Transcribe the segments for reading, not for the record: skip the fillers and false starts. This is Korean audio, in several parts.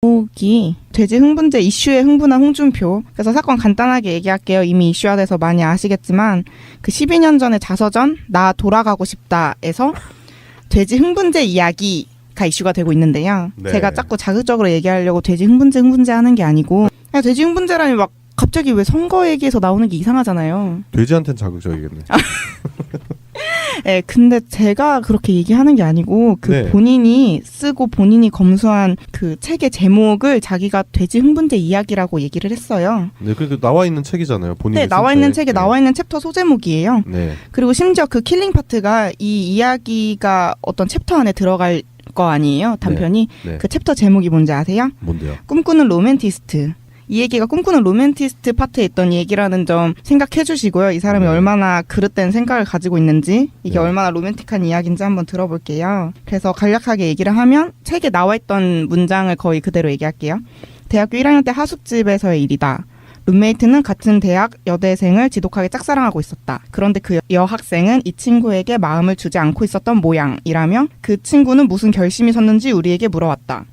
제목이 돼지 흥분제 이슈에 흥분한 홍준표. 그래서 사건 간단하게 얘기할게요. 이미 이슈화돼서 많이 아시겠지만 그 12년 전에 자서전 나 돌아가고 싶다에서 돼지 흥분제 이야기가 이슈가 되고 있는데요. 네. 제가 자꾸 자극적으로 얘기하려고 돼지 흥분제 하는 게 아니고 그냥 돼지 흥분제라니 막 갑자기 왜 선거 얘기에서 나오는 게 이상하잖아요. 돼지한텐 자극적이겠네. 네, 근데 제가 그렇게 얘기하는 게 아니고 그 네. 본인이 쓰고 본인이 검수한 그 책의 제목을 자기가 돼지 흥분제 이야기라고 얘기를 했어요. 네, 그러니까 나와 있는 책이잖아요. 본인이 네, 나와 쓴 있는 책. 책에 네. 나와 있는 챕터 소제목이에요. 네. 그리고 심지어 그 킬링 파트가 이 이야기가 어떤 챕터 안에 들어갈 거 아니에요. 단편이. 네. 그 챕터 제목이 뭔지 아세요? 뭔데요? 꿈꾸는 로맨티스트. 이 얘기가 꿈꾸는 로맨티스트 파트에 있던 얘기라는 점 생각해 주시고요. 이 사람이 네. 얼마나 그릇된 생각을 가지고 있는지, 이게 네. 얼마나 로맨틱한 이야기인지 한번 들어볼게요. 그래서 간략하게 얘기를 하면 책에 나와 있던 문장을 거의 그대로 얘기할게요. 대학교 1학년 때 하숙집에서의 일이다. 룸메이트는 같은 대학 여대생을 지독하게 짝사랑하고 있었다. 그런데 그 여학생은 이 친구에게 마음을 주지 않고 있었던 모양이라며 그 친구는 무슨 결심이 섰는지 우리에게 물어왔다.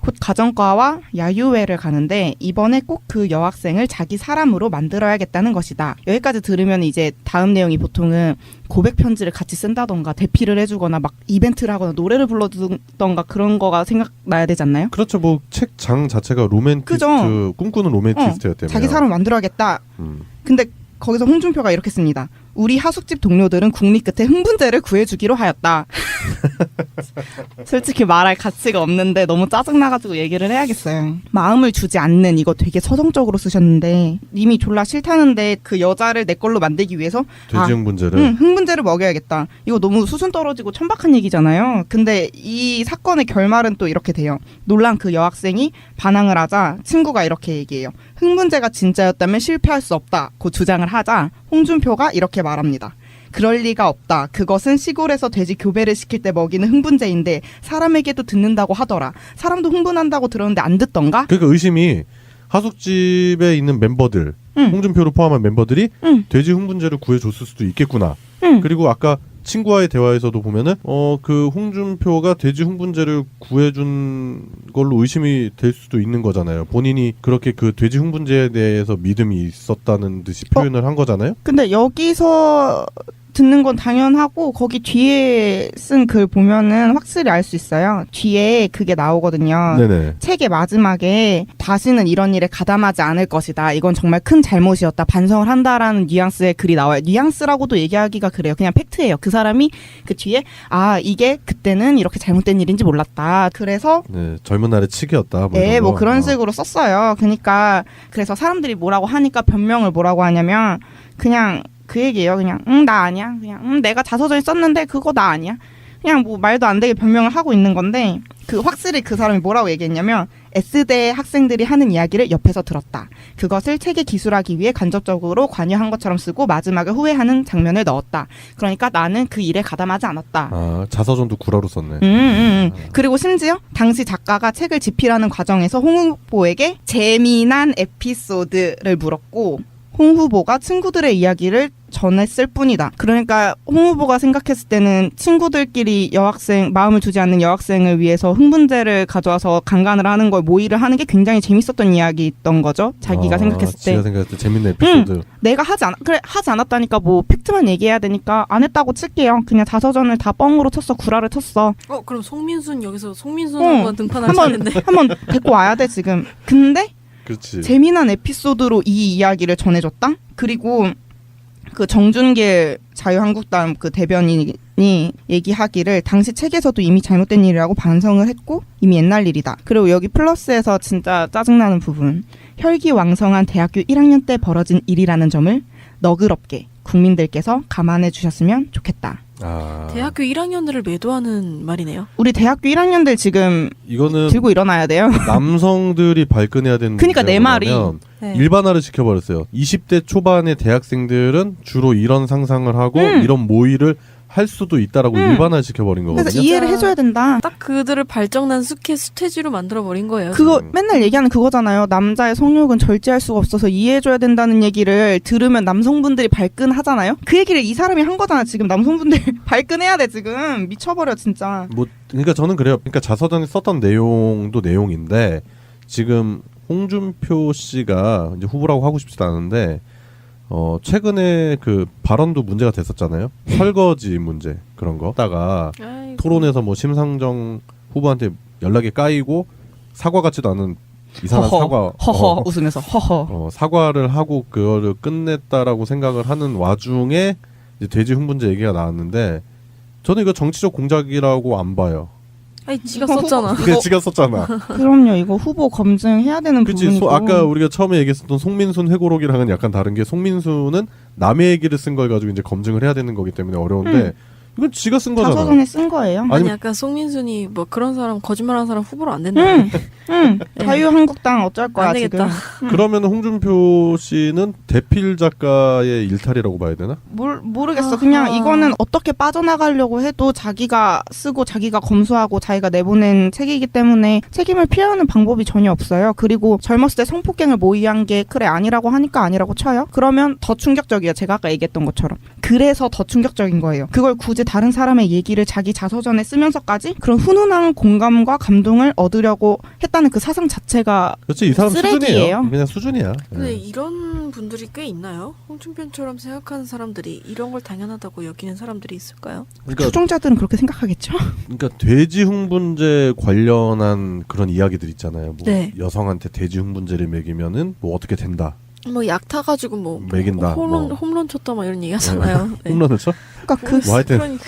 곧 가정과와 야유회를 가는데 이번에 꼭 그 여학생을 자기 사람으로 만들어야겠다는 것이다. 여기까지 들으면 이제 다음 내용이 보통은 고백 편지를 같이 쓴다던가 대피를 해주거나 막 이벤트를 하거나 노래를 불러주던가 그런 거가 생각나야 되지 않나요? 그렇죠. 뭐 책 장 자체가 로맨티스트, 그죠? 꿈꾸는 로맨티스트였다며. 자기 사람을 만들어야겠다. 음. 근데 거기서 홍준표가 이렇게 씁니다. 우리 하숙집 동료들은 국리 끝에 흥분제를 구해주기로 하였다. 솔직히 말할 가치가 없는데 너무 짜증나가지고 얘기를 해야겠어요. 마음을 주지 않는, 이거 되게 서정적으로 쓰셨는데 이미 졸라 싫다는데 그 여자를 내 걸로 만들기 위해서 돼지 흥분제를. 흥분제를 먹여야겠다. 이거 너무 수준 떨어지고 천박한 얘기잖아요. 근데 이 사건의 결말은 또 이렇게 돼요. 놀란 그 여학생이 반항을 하자 친구가 이렇게 얘기해요. 흥분제가 진짜였다면 실패할 수 없다고 주장을 하자 홍준표가 이렇게 말합니다. 그럴 리가 없다. 그것은 시골에서 돼지 교배를 시킬 때 먹이는 흥분제인데 사람에게도 듣는다고 하더라. 사람도 흥분한다고 들었는데 안 듣던가? 그러니까 의심이 하숙집에 있는 멤버들, 홍준표를 포함한 멤버들이 돼지 흥분제를 구해줬을 수도 있겠구나. 그리고 아까 친구와의 대화에서도 보면은 그 홍준표가 돼지 흥분제를 구해준 걸로 의심이 될 수도 있는 거잖아요. 본인이 그렇게 그 돼지 흥분제에 대해서 믿음이 있었다는 듯이 표현을 한 거잖아요. 근데 여기서 듣는 건 당연하고 거기 뒤에 쓴 글 보면은 확실히 알 수 있어요. 뒤에 그게 나오거든요. 네네. 책의 마지막에 다시는 이런 일에 가담하지 않을 것이다. 이건 정말 큰 잘못이었다. 반성을 한다라는 뉘앙스의 글이 나와요. 뉘앙스라고도 얘기하기가 그래요. 그냥 팩트예요. 그 사람이 그 뒤에 이게 그때는 이렇게 잘못된 일인지 몰랐다. 그래서 네, 젊은 날의 치기였다. 네, 이런 뭐 거. 그런 식으로 썼어요. 그러니까 그래서 사람들이 뭐라고 하니까 변명을 뭐라고 하냐면 그냥 그 얘기예요. 그냥 나 아니야. 그냥 내가 자서전에 썼는데 그거 나 아니야. 그냥 뭐 말도 안 되게 변명을 하고 있는 건데 그 확실히 그 사람이 뭐라고 얘기했냐면 S대 학생들이 하는 이야기를 옆에서 들었다. 그것을 책에 기술하기 위해 간접적으로 관여한 것처럼 쓰고 마지막에 후회하는 장면을 넣었다. 그러니까 나는 그 일에 가담하지 않았다. 자서전도 구라로 썼네. 그리고 심지어 당시 작가가 책을 집필하는 과정에서 홍 후보에게 재미난 에피소드를 물었고 홍 후보가 친구들의 이야기를 전했을 뿐이다. 그러니까 홍 후보가 생각했을 때는 친구들끼리 마음을 주지 않는 여학생을 위해서 흥분제를 가져와서 강간을 하는 걸 모의를 하는 게 굉장히 재밌었던 이야기였던 거죠. 자기가 생각했을 때. 지가 생각했을 때 재밌는 에피소드. 내가 하지 않았다니까 뭐 팩트만 얘기해야 되니까 안 했다고 칠게요. 그냥 자서전을 다 뻥으로 쳤어. 구라를 쳤어. 그럼 송민순 여기서 송민순 한번 등판할 차례인데. 한번 데리고 와야 돼 지금. 근데 그렇지. 재미난 에피소드로 이 이야기를 전해줬다? 그리고 그 정준길 자유한국당 그 대변인이 얘기하기를 당시 책에서도 이미 잘못된 일이라고 반성을 했고 이미 옛날 일이다. 그리고 여기 플러스에서 진짜 짜증나는 부분. 혈기왕성한 대학교 1학년 때 벌어진 일이라는 점을 너그럽게 국민들께서 감안해 주셨으면 좋겠다. 대학교 1학년들을 매도하는 말이네요. 우리 대학교 1학년들 지금 이거는 들고 일어나야 돼요. 남성들이 발끈해야 되는 그러니까 내 말이 네. 일반화를 시켜버렸어요. 20대 초반의 대학생들은 주로 이런 상상을 하고 이런 모의를 할 수도 있다라고 일반화 시켜버린 거거든요. 그래서 이해를 해줘야 된다. 딱 그들을 발정난 수태지로 만들어버린 거예요. 그거 맨날 얘기하는 그거잖아요. 남자의 성욕은 절제할 수가 없어서 이해해줘야 된다는 얘기를 들으면 남성분들이 발끈하잖아요. 그 얘기를 이 사람이 한 거잖아. 지금 남성분들 발끈해야 돼. 지금 미쳐버려 진짜. 그러니까 저는 그래요. 그러니까 자서전에 썼던 내용도 내용인데 지금 홍준표 씨가 이제 후보라고 하고 싶지도 않은데 최근에 그 발언도 문제가 됐었잖아요. 설거지 문제 그런 거. 다가 아이고. 토론에서 뭐 심상정 후보한테 연락이 까이고 사과 같지도 않은 이상한 사과 웃으면서 허허 사과를 하고 그거를 끝냈다라고 생각을 하는 와중에 이제 돼지 흥분제 얘기가 나왔는데 저는 이거 정치적 공작이라고 안 봐요. 아니 지가 썼잖아. 그게 지가 썼잖아. 그럼요. 이거 후보 검증해야 되는 그치. 부분이고. 아까 우리가 처음에 얘기했었던 송민순 회고록이랑은 약간 다른 게 송민순은 남의 얘기를 쓴 걸 가지고 이제 검증을 해야 되는 거기 때문에 어려운데 이건 지가 쓴 거잖아. 자서전에 쓴 거예요. 아니 약간 송민순이 뭐 그런 사람 거짓말하는 사람 후보로 안 된다. 응. 자유한국당 어쩔 거야 안 되겠다. 지금. 그러면 홍준표 씨는 대필 작가의 일탈이라고 봐야 되나? 모르겠어. 그냥 이거는 어떻게 빠져나가려고 해도 자기가 쓰고 자기가 검수하고 자기가 내보낸 책이기 때문에 책임을 피하는 방법이 전혀 없어요. 그리고 젊었을 때 성폭행을 모의한 게 그래 아니라고 하니까 아니라고 쳐요. 그러면 더 충격적이에요. 제가 아까 얘기했던 것처럼. 그래서 더 충격적인 거예요. 그걸 굳이 다른 사람의 얘기를 자기 자서전에 쓰면서까지 그런 훈훈한 공감과 감동을 얻으려고 했다는 그 사상 자체가 그렇지. 이 사람 쓰레기예요. 수준이에요. 그냥 수준이야. 근데 이런 분들이 꽤 있나요? 홍준표처럼 생각하는 사람들이 이런 걸 당연하다고 여기는 사람들이 있을까요? 그러니까, 추종자들은 그렇게 생각하겠죠. 그러니까 돼지 흥분제 관련한 그런 이야기들 있잖아요. 뭐 네. 여성한테 돼지 흥분제를 먹이면은 뭐 어떻게 된다. 뭐 약 타가지고 뭐 먹인다. 홈런 쳤다 막 이런 얘기 하잖아요. 네. 홈런을 쳐? 그러니까 뭐 하여튼 그러니까.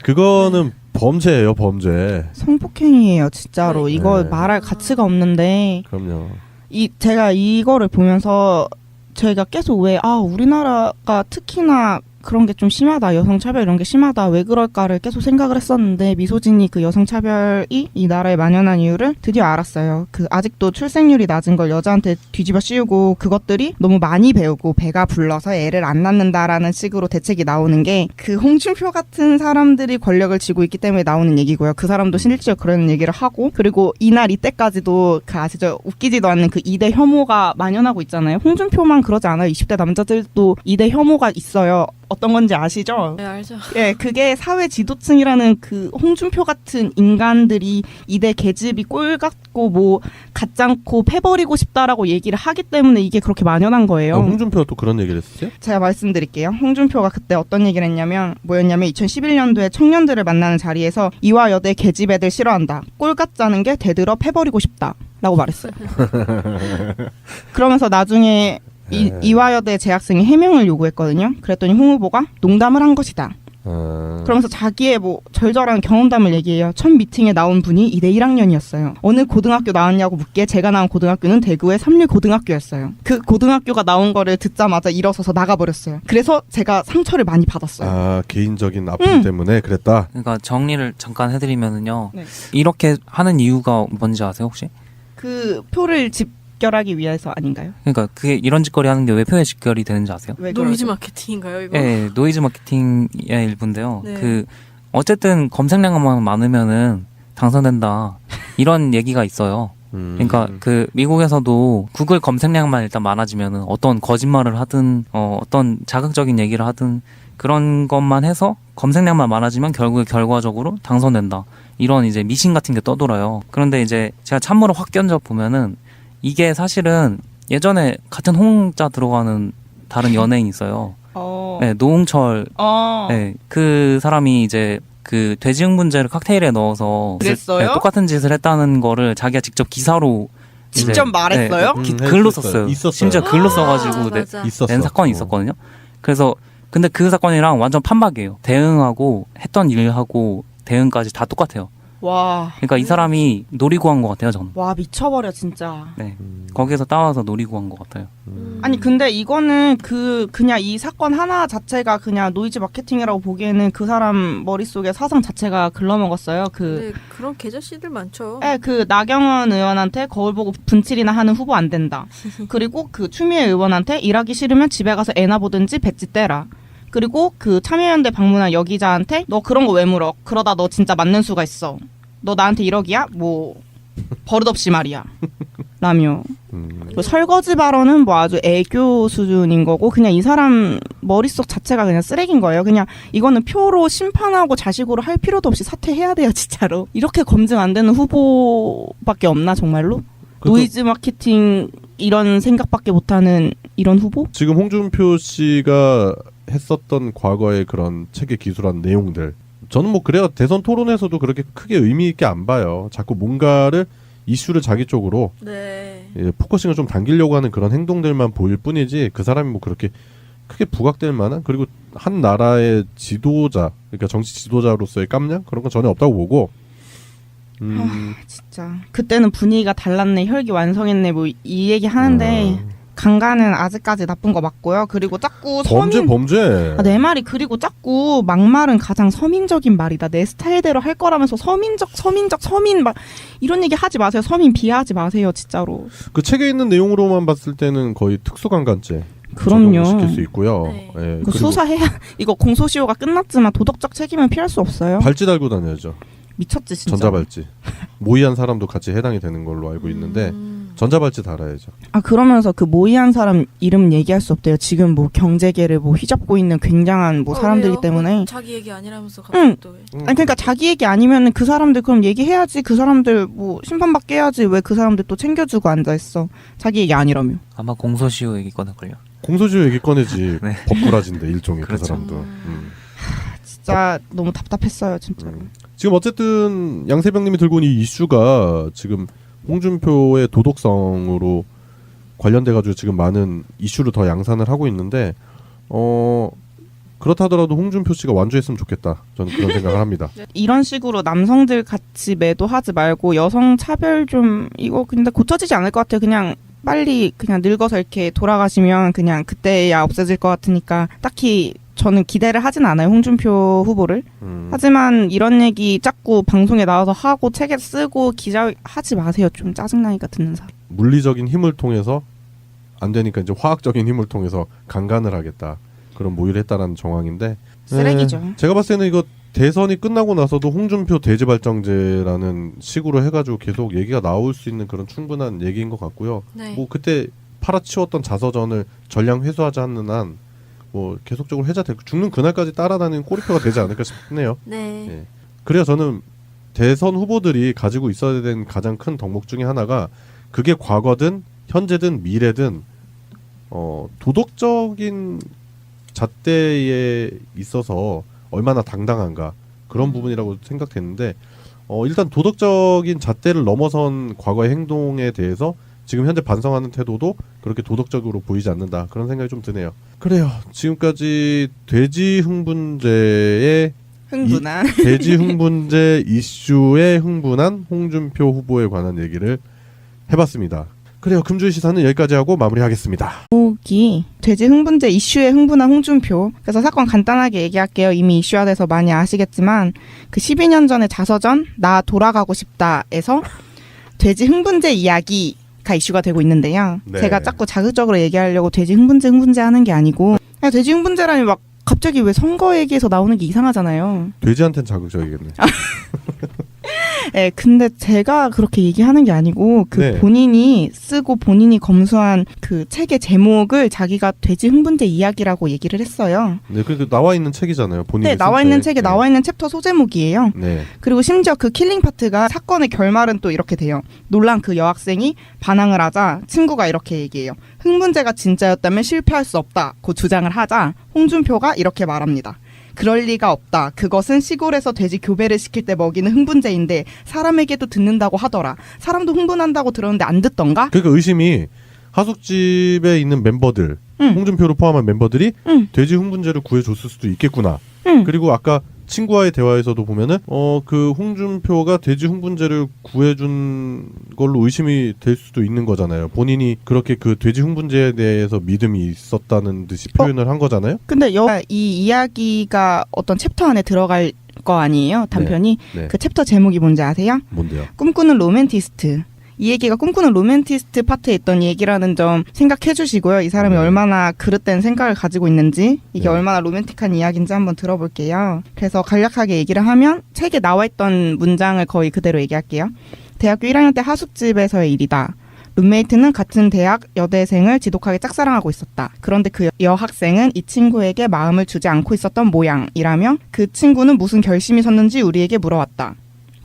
그거는 범죄예요, 범죄. 성폭행이에요, 진짜로. 네. 이거 네. 말할 가치가 없는데 그럼요. 제가 이거를 보면서 저희가 계속 우리나라가 특히나 그런 게 좀 심하다. 여성차별 이런 게 심하다. 왜 그럴까를 계속 생각을 했었는데 미소진이 그 여성차별이 이 나라에 만연한 이유를 드디어 알았어요. 그 아직도 출생률이 낮은 걸 여자한테 뒤집어 씌우고 그것들이 너무 많이 배우고 배가 불러서 애를 안 낳는다라는 식으로 대책이 나오는 게 그 홍준표 같은 사람들이 권력을 쥐고 있기 때문에 나오는 얘기고요. 그 사람도 실제로 그런 얘기를 하고 그리고 이날 이때까지도 그 아시죠? 웃기지도 않는 그 2대 혐오가 만연하고 있잖아요. 홍준표만 그러지 않아요. 20대 남자들도 2대 혐오가 있어요. 어떤 건지 아시죠? 네, 알죠. 예, 그게 사회 지도층이라는 그 홍준표 같은 인간들이 이대 계집이 꼴 같고 뭐 같잖고 패버리고 싶다라고 얘기를 하기 때문에 이게 그렇게 만연한 거예요. 홍준표가 또 그런 얘기를 했어요? 제가 말씀드릴게요. 홍준표가 그때 어떤 얘기를 했냐면 2011년도에 청년들을 만나는 자리에서 이화 여대 계집 애들 싫어한다. 꼴 같자는 게 대들어 패버리고 싶다. 라고 말했어요. 그러면서 나중에 이화여대 재학생이 해명을 요구했거든요. 그랬더니 홍 후보가 농담을 한 것이다. 그러면서 자기의 뭐 절절한 경험담을 얘기해요. 첫 미팅에 나온 분이 이대 1학년이었어요. 어느 고등학교 나왔냐고 묻기에 제가 나온 고등학교는 대구의 삼류고등학교였어요. 그 고등학교가 나온 거를 듣자마자 일어서서 나가버렸어요. 그래서 제가 상처를 많이 받았어요. 아, 개인적인 아픔 때문에 그랬다? 그러니까 정리를 잠깐 해드리면은요. 네. 이렇게 하는 이유가 뭔지 아세요 혹시? 그 표를 집결하기 위해서 아닌가요? 그러니까 그게 이런 짓거리 하는 게 왜 표에 집결이 되는지 아세요? 왜 노이즈 그러죠? 마케팅인가요 이거? 네, 노이즈 마케팅의 일부인데요. 네. 그 어쨌든 검색량만 많으면은 당선된다 이런 얘기가 있어요. 그러니까 그 미국에서도 구글 검색량만 일단 많아지면은 어떤 거짓말을 하든 어떤 자극적인 얘기를 하든 그런 것만 해서 검색량만 많아지면 결국에 결과적으로 당선된다. 이런 이제 미신 같은 게 떠돌아요. 그런데 이제 제가 찬물을 확 끼얹어 보면은 이게 사실은 예전에 같은 홍자 들어가는 다른 연예인이 있어요. 네, 노홍철. 네, 그 사람이 이제 그 돼지 흥분제를 칵테일에 넣어서 그랬어요? 네, 똑같은 짓을 했다는 거를 자기가 직접 기사로 직접 이제, 말했어요? 글로 썼어요. 있었어요. 심지어 글로 써가지고 맞아. 있었어. 낸 사건이 있었거든요. 그래서 근데 그 사건이랑 완전 판박이에요. 대응하고 했던 일하고 대응까지 다 똑같아요. 와. 그러니까 이 사람이 노리고 한 것 같아요, 저는. 와, 미쳐버려, 진짜. 네. 거기에서 따와서 노리고 한 것 같아요. 아니, 근데 이거는 그냥 이 사건 하나 자체가 그냥 노이즈 마케팅이라고 보기에는 그 사람 머릿속에 사상 자체가 글러먹었어요. 네, 그런 계절씨들 많죠. 그 나경원 의원한테 거울 보고 분칠이나 하는 후보 안 된다. 그리고 그 추미애 의원한테 일하기 싫으면 집에 가서 애나 보든지 배지 떼라. 그리고 그 참여연대 방문한 여기자한테 너 그런 거 왜 물어? 그러다 너 진짜 맞는 수가 있어. 너 나한테 1억이야? 뭐 버릇없이 말이야. 라며. 그 설거지 발언은 뭐 아주 애교 수준인 거고 그냥 이 사람 머릿속 자체가 그냥 쓰레기인 거예요. 그냥 이거는 표로 심판하고 자식으로 할 필요도 없이 사퇴해야 돼요, 진짜로. 이렇게 검증 안 되는 후보밖에 없나 정말로? 노이즈 마케팅 이런 생각밖에 못하는 이런 후보? 지금 홍준표 씨가 했었던 과거의 그런 책에 기술한 내용들, 저는 뭐 그래요. 대선 토론에서도 그렇게 크게 의미 있게 안 봐요. 자꾸 뭔가를 이슈를 자기 쪽으로 네. 포커싱을 좀 당기려고 하는 그런 행동들만 보일 뿐이지 그 사람이 뭐 그렇게 크게 부각될 만한, 그리고 한 나라의 지도자, 그러니까 정치 지도자로서의 깜냥 그런 건 전혀 없다고 보고. 진짜 그때는 분위기가 달랐네, 혈기 완성했네, 뭐 이 얘기 하는데 강간은 아직까지 나쁜 거 맞고요. 그리고 자꾸 범죄. 내 말이, 그리고 자꾸 막말은 가장 서민적인 말이다. 내 스타일대로 할 거라면서 서민 막 이런 얘기 하지 마세요. 서민 비하하지 마세요, 진짜로. 그 책에 있는 내용으로만 봤을 때는 거의 특수강간죄. 그럼요. 시킬 수 있고요. 네. 예, 그 그리고 수사해야 이거 공소시효가 끝났지만 도덕적 책임은 피할 수 없어요. 발찌 달고 다녀야죠. 미쳤지 진짜. 전자발찌. 모의한 사람도 같이 해당이 되는 걸로 알고 있는데 전자발찌 달아야죠. 아, 그러면서 그 모의한 사람 이름 얘기할 수 없대요. 지금 뭐 경제계를 뭐 휘잡고 있는 굉장한 뭐 사람들이기 왜요? 때문에. 자기 얘기 아니라면서 갑자기 또 왜? 아니 그러니까 자기 얘기 아니면은 그 사람들 그럼 얘기해야지. 그 사람들 뭐 심판받게 해야지. 왜 그 사람들 또 챙겨주고 앉아있어. 자기 얘기 아니라며. 아마 공소시효 얘기 꺼낼걸요. 공소시효 얘기 꺼내지. 네. 법꾸라진데 일종의 그렇죠. 그 사람도. 진짜 너무 답답했어요 진짜로. 지금 어쨌든 양세병님이 들고 온 이 이슈가 지금 홍준표의 도덕성으로 관련돼가지고 지금 많은 이슈를 더 양산을 하고 있는데 그렇다더라도 홍준표 씨가 완주했으면 좋겠다. 저는 그런 생각을 합니다. 이런 식으로 남성들 같이 매도하지 말고 여성 차별 좀 이거 근데 고쳐지지 않을 것 같아요. 그냥 빨리 그냥 늙어서 이렇게 돌아가시면 그냥 그때야 없어질 것 같으니까 딱히 저는 기대를 하진 않아요, 홍준표 후보를. 하지만 이런 얘기 자꾸 방송에 나와서 하고 책에 쓰고 기자 하지 마세요. 좀 짜증나니까 듣는 사람. 물리적인 힘을 통해서 안 되니까 이제 화학적인 힘을 통해서 강간을 하겠다. 그런 모의를 했다라는 정황인데 쓰레기죠. 제가 봤을 때는 이거 대선이 끝나고 나서도 홍준표 대지발정제라는 식으로 해가지고 계속 얘기가 나올 수 있는 그런 충분한 얘기인 것 같고요. 네. 뭐 그때 팔아치웠던 자서전을 전량 회수하지 않는 한 뭐 계속적으로 회자될 죽는 그날까지 따라다니는 꼬리표가 되지 않을까 싶네요. 네. 예. 그래야 저는 대선 후보들이 가지고 있어야 되는 가장 큰 덕목 중에 하나가 그게 과거든 현재든 미래든 도덕적인 잣대에 있어서 얼마나 당당한가 그런 부분이라고 생각됐는데 일단 도덕적인 잣대를 넘어선 과거의 행동에 대해서 지금 현재 반성하는 태도도 그렇게 도덕적으로 보이지 않는다. 그런 생각이 좀 드네요. 그래요. 지금까지 돼지 흥분제의 흥분한. 돼지 흥분제 이슈에 흥분한 홍준표 후보에 관한 얘기를 해봤습니다. 그래요. 금주의 시사는 여기까지 하고 마무리하겠습니다. 제목이 돼지 흥분제 이슈에 흥분한 홍준표. 그래서 사건 간단하게 얘기할게요. 이미 이슈화돼서 많이 아시겠지만 그 12년 전에 자서전 나 돌아가고 싶다에서 돼지 흥분제 이야기가 이슈가 되고 있는데요. 네. 제가 자꾸 자극적으로 얘기하려고 돼지 흥분제 하는 게 아니고 그냥 돼지 흥분제라니 막 갑자기 왜 선거 얘기에서 나오는 게 이상하잖아요. 돼지한테는 자극적이겠네. 네, 근데 제가 그렇게 얘기하는 게 아니고 그 네. 본인이 쓰고 본인이 검수한 그 책의 제목을 자기가 돼지 흥분제 이야기라고 얘기를 했어요. 네, 그 나와 있는 책이잖아요. 본인이 네, 쓴 나와 있는 책. 책에 네. 나와 있는 챕터 소제목이에요. 네. 그리고 심지어 그 킬링 파트가 사건의 결말은 또 이렇게 돼요. 놀란 그 여학생이 반항을 하자 친구가 이렇게 얘기해요. 흥분제가 진짜였다면 실패할 수 없다고 주장을 하자 홍준표가 이렇게 말합니다. 그럴 리가 없다. 그것은 시골에서 돼지 교배를 시킬 때 먹이는 흥분제인데 사람에게도 듣는다고 하더라. 사람도 흥분한다고 들었는데 안 듣던가? 그러니까 의심이 하숙집에 있는 멤버들, 홍준표를 포함한 멤버들이 돼지 흥분제를 구해줬을 수도 있겠구나. 그리고 아까 친구와의 대화에서도 보면은 그 홍준표가 돼지 흥분제를 구해준 걸로 의심이 될 수도 있는 거잖아요. 본인이 그렇게 그 돼지 흥분제에 대해서 믿음이 있었다는 듯이 표현을 한 거잖아요. 근데 이 이야기가 어떤 챕터 안에 들어갈 거 아니에요? 단편이. 네. 그 챕터 제목이 뭔지 아세요? 뭔데요? 꿈꾸는 로맨티스트. 이 얘기가 꿈꾸는 로맨티스트 파트에 있던 얘기라는 점 생각해 주시고요. 이 사람이 얼마나 그릇된 생각을 가지고 있는지, 이게 네. 얼마나 로맨틱한 이야기인지 한번 들어볼게요. 그래서 간략하게 얘기를 하면 책에 나와 있던 문장을 거의 그대로 얘기할게요. 대학교 1학년 때 하숙집에서의 일이다. 룸메이트는 같은 대학 여대생을 지독하게 짝사랑하고 있었다. 그런데 그 여학생은 이 친구에게 마음을 주지 않고 있었던 모양이라며 그 친구는 무슨 결심이 섰는지 우리에게 물어왔다.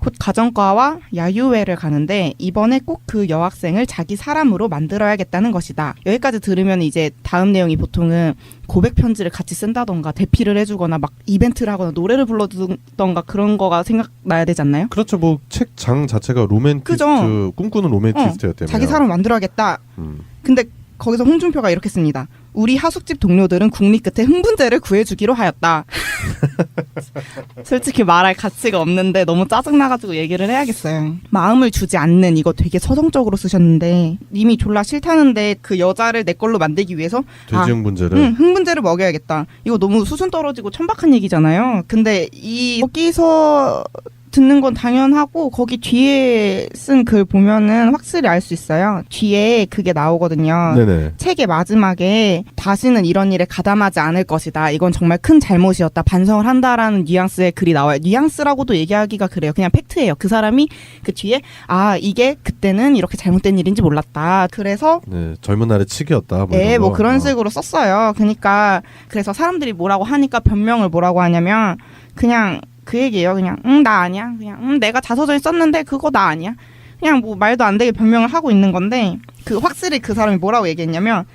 곧 가정과와 야유회를 가는데 이번에 꼭 그 여학생을 자기 사람으로 만들어야겠다는 것이다. 여기까지 들으면 이제 다음 내용이 보통은 고백 편지를 같이 쓴다던가 대피를 해주거나 막 이벤트를 하거나 노래를 불러주던가 그런 거가 생각나야 되지 않나요? 그렇죠. 뭐 책 장 자체가 로맨티스트, 그죠? 꿈꾸는 로맨티스트였다며. 자기 사람 만들어야겠다. 근데 거기서 홍준표가 이렇게 씁니다. 우리 하숙집 동료들은 국리 끝에 흥분제를 구해주기로 하였다. 솔직히 말할 가치가 없는데 너무 짜증나가지고 얘기를 해야겠어요. 마음을 주지 않는, 이거 되게 서정적으로 쓰셨는데 이미 졸라 싫다는데 그 여자를 내 걸로 만들기 위해서 돼지 흥분제를. 흥분제를 먹여야겠다. 이거 너무 수준 떨어지고 천박한 얘기잖아요. 근데 여기서 듣는 건 당연하고 거기 뒤에 쓴 글 보면은 확실히 알 수 있어요. 뒤에 그게 나오거든요. 네네. 책의 마지막에 다시는 이런 일에 가담하지 않을 것이다. 이건 정말 큰 잘못이었다. 반성을 한다라는 뉘앙스의 글이 나와요. 뉘앙스라고도 얘기하기가 그래요. 그냥 팩트예요. 그 사람이 그 뒤에 이게 그때는 이렇게 잘못된 일인지 몰랐다. 그래서 네, 젊은 날의 치기였다. 네, 뭐 그런 거. 식으로 썼어요. 그러니까 그래서 사람들이 뭐라고 하니까 변명을 뭐라고 하냐면 그냥 그 얘기예요. 그냥 나 아니야. 그냥 내가 자서전에 썼는데 그거 나 아니야. 그냥 뭐 말도 안 되게 변명을 하고 있는 건데 그 확실히 그 사람이 뭐라고 얘기했냐면